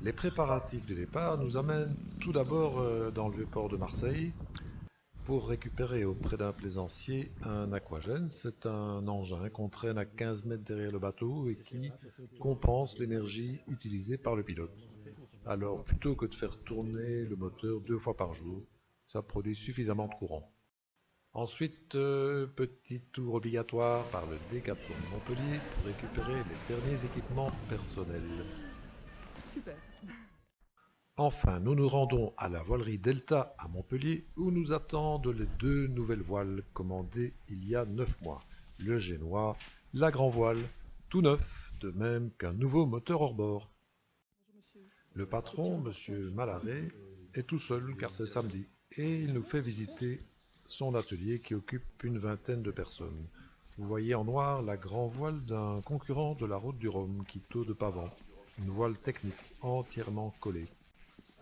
Les préparatifs de départ nous amènent tout d'abord dans le vieux port de Marseille pour récupérer auprès d'un plaisancier un aquagène. C'est un engin qu'on traîne à 15 mètres derrière le bateau et qui compense l'énergie utilisée par le pilote. Alors plutôt que de faire tourner le moteur 2 fois par jour, ça produit suffisamment de courant. Ensuite, petit tour obligatoire par le Décathlon de Montpellier pour récupérer les derniers équipements personnels. Super. Enfin, nous nous rendons à la voilerie Delta à Montpellier où nous attendent les 2 nouvelles voiles commandées il y a 9 mois. Le génois, la grand voile, tout neuf, de même qu'un nouveau moteur hors bord. Le patron, monsieur Malaret, est tout seul car c'est samedi et il nous fait visiter son atelier qui occupe une vingtaine de personnes. Vous voyez en noir la grand voile d'un concurrent de la route du Rhum, Quito de Pavan. Une voile technique entièrement collée.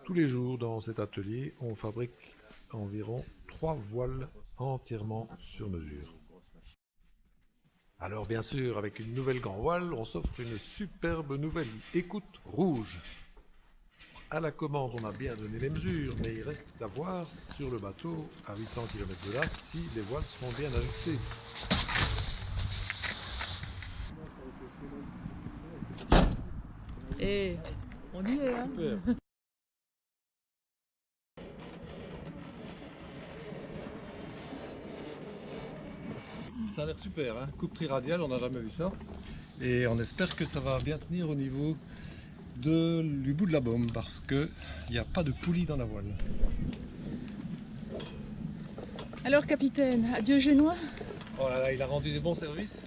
Tous les jours dans cet atelier, on fabrique environ 3 voiles entièrement sur mesure. Alors bien sûr, avec une nouvelle grand voile, on s'offre une superbe nouvelle écoute rouge. À la commande, on a bien donné les mesures, mais il reste à voir sur le bateau, à 800 km de là, si les voiles seront bien ajustées. Et on y est, hein. Super. Ça a l'air super, hein. Coupe triradiale, on n'a jamais vu ça. Et on espère que ça va bien tenir au niveau du bout de la baume parce qu'il n'y a pas de poulie dans la voile. Alors, capitaine, adieu génois. Oh là là, il a rendu des bons services.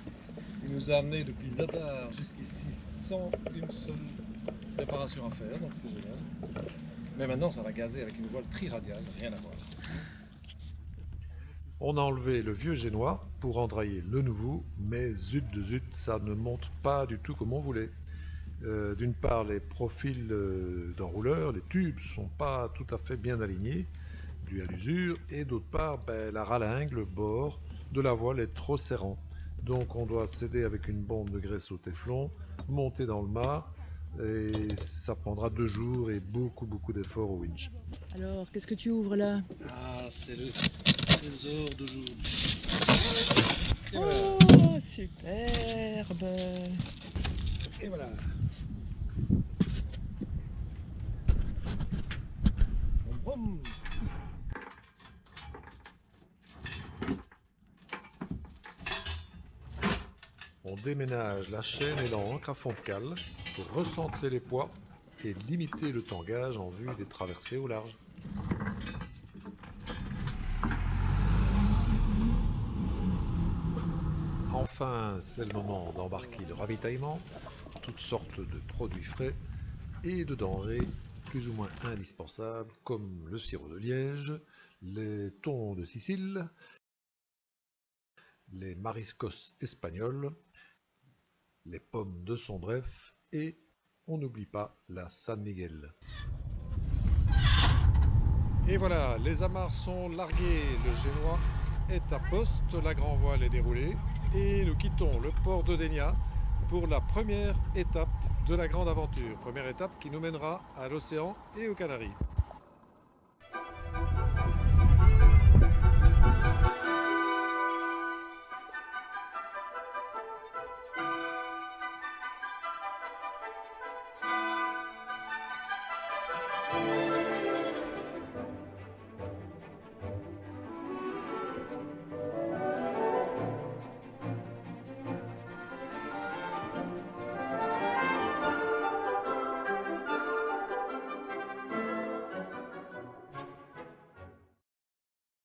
Il nous a amenés depuis Zadar jusqu'ici sans une seule réparation à faire, donc c'est génial. Mais maintenant, ça va gazer avec une voile triradiale, rien à voir. On a enlevé le vieux génois pour endrailler le nouveau, mais zut de zut, ça ne monte pas du tout comme on voulait. D'une part, les profils d'enrouleurs, les tubes, sont pas tout à fait bien alignés, dû à l'usure, et d'autre part, la ralingue, le bord de la voile est trop serrant. Donc on doit s'aider avec une bombe de graisse au téflon, monter dans le mât, et ça prendra 2 jours et beaucoup d'efforts au winch. Alors, qu'est-ce que tu ouvres là? Ah, c'est le trésor d'aujourd'hui. Et voilà. Oh, superbe. Et voilà. Vroom. On déménage la chaîne et l'ancre à fond de cale pour recentrer les poids et limiter le tangage en vue des traversées au large. Enfin, c'est le moment d'embarquer le ravitaillement, toutes sortes de produits frais et de denrées plus ou moins indispensables comme le sirop de liège, les thons de Sicile, les mariscos espagnols, les pommes de Sombref et on n'oublie pas la San Miguel. Et voilà, les amarres sont larguées, le génois est à poste, la grand voile est déroulée et nous quittons le port de Dénia pour la première étape de la grande aventure. Première étape qui nous mènera à l'océan et aux Canaries.